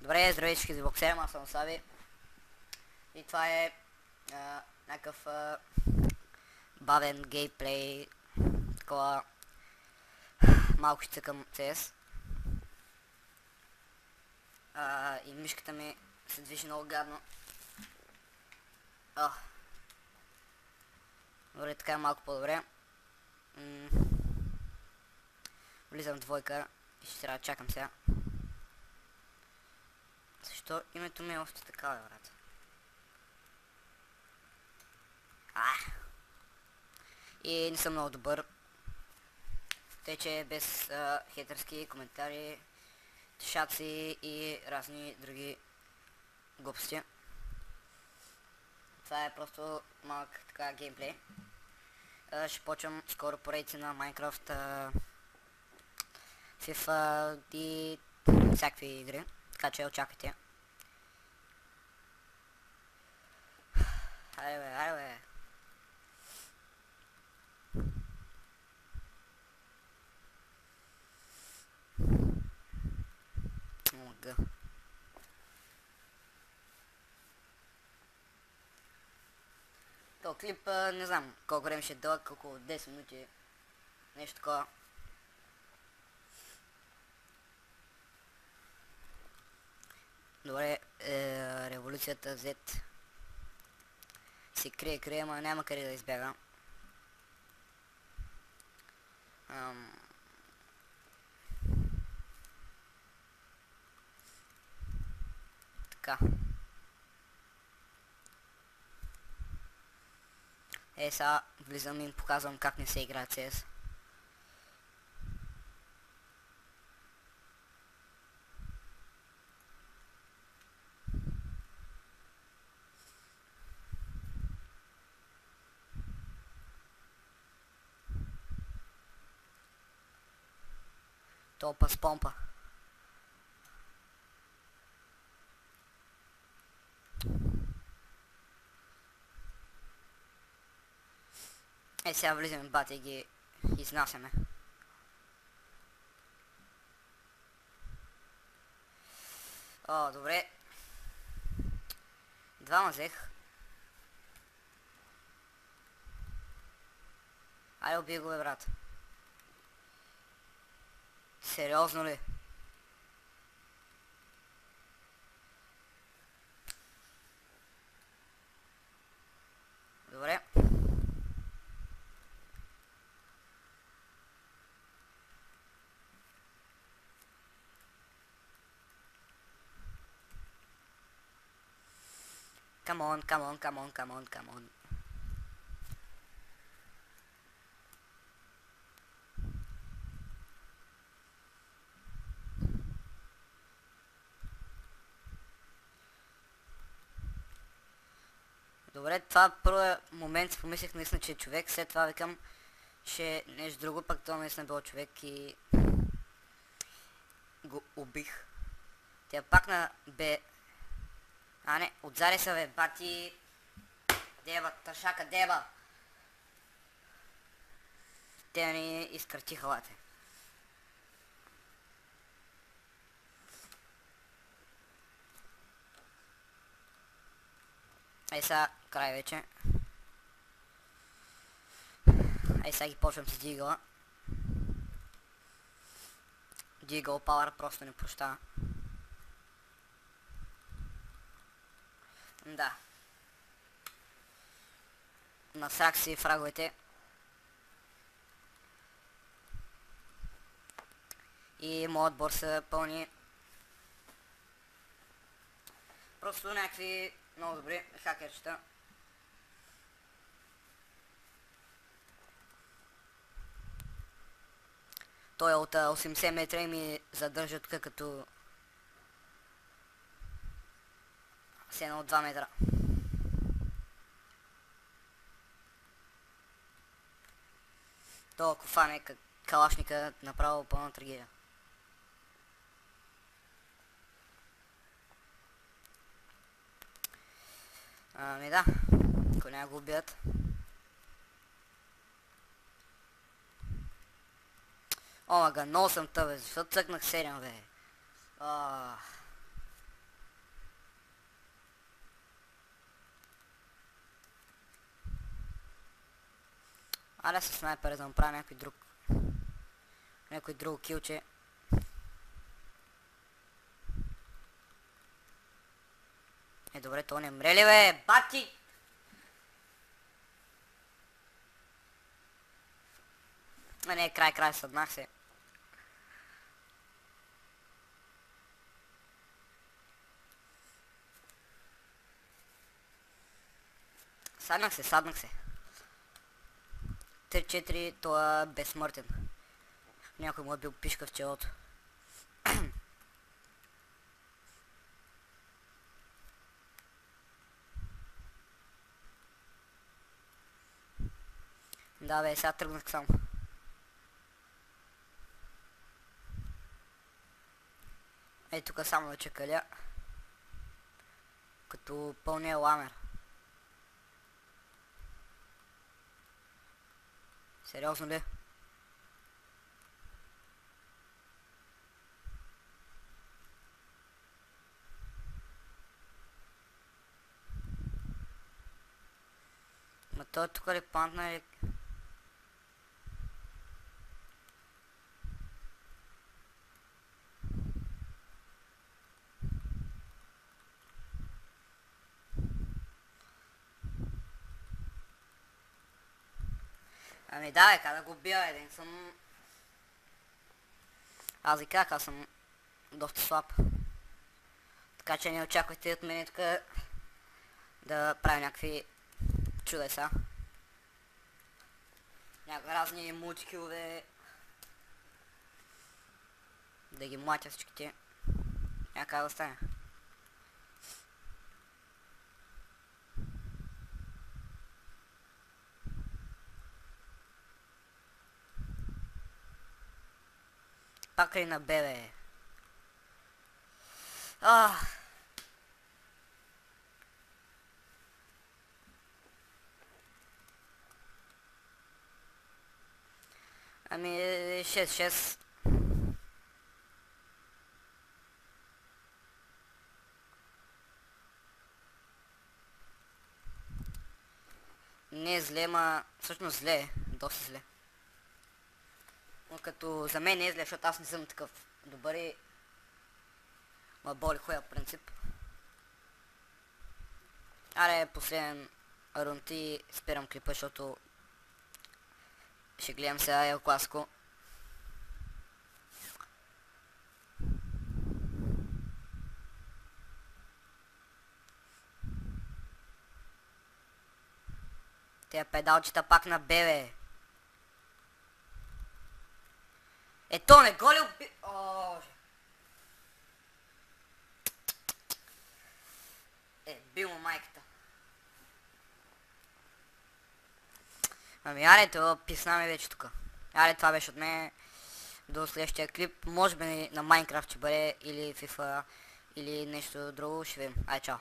Добре, здравейте всички за Боксерма, аз съм Саби. И това е някакъв бавен геймплей, такова малко ще цъкам CS. И мишката ми се движи много гадно. Добре, така е малко по-добре. Влизам в двойка и ще трябва да чакам сега. Защо името ми е още така, брат? И не съм много добър. Тъй че без хейтърски коментари, шаци и разни други глупости. Това е просто малък така геймплей. Ще почвам скоро поредици на Minecraft, FIFA и всякакви игри. Така че очаквайте. Айде бе, айде бе. Омага. Този клип, не знам колко време ще е дълъг, около 10 минути. Нещо такова. Добре, революцията Z се крие, ама няма къде да избяга. Така. Сега влизам и показвам как не се играе CS. Топа с помпа. Сега влизаме в бата и ги изнасяме. Добре. Двама взех. Айде убий го бе, брат. Сериозно ли? Добре. Come on, come on, come on, come on, come on. Добре, това първият момент си помислих наистина, че е човек, след това викам, че е нещо друго, пък това наистина бил човек и го убих. Тя пак на бе... не, отзади са бе, бати... Деба, тършака, деба! Те ни изкъртиха лате. Сега, край вече. Сега ги почвам с дигъла. Дигъл пауър просто не прощава. Да. Насрах си фраговете. И моят отбор са пълни. Просто някакви много добри хакерчета. Той е от 80 метра и ми задържа тук като... Сена от 2 метра. Толкова фане калашника направо пълна трагедия. Да, ако няма го убият. Омага, много съм тъбе, защото цъкнах 7, бе. Аре с снайпера да направя някой друго килче. Добре, то не мре ли бе, бати! Не, край, съднах се. Саднах се. 3-4, това е безсмъртен. Някой му е бил пишка в челото. Да бе, сега тръгнах само. Ей, тук само да чекаля. Като пълния ламер. Сериозно ли? Ма той тук ли пантна или... Ами да бе, да го бия един съм... Аз ви казах, аз съм доста слаб. Така че не очаквайте от мен тук да правя някакви чудеса. Някакви разни мултикилове. Да ги млатя всичките. Някак да стане. Пак ли на бебе? Ами 6-6. Не е зле, ма всъщност зле е. Доста зле. Но като за мен не е зле, защото аз не съм такъв добър и ма боли хуя принцип. Аре, последен рунд и спирам клипа, защото ще гледам сега Ел Класико. Тя педалчета пак на бебе. Ето не го ли уби... Бил му майката. Ами аре, това писна ми вече тука. Аре, това беше от мен. До следващия клип. Може би на Майнкрафт ще бъде или FIFA или нещо друго. Ще видим. Ай, чао.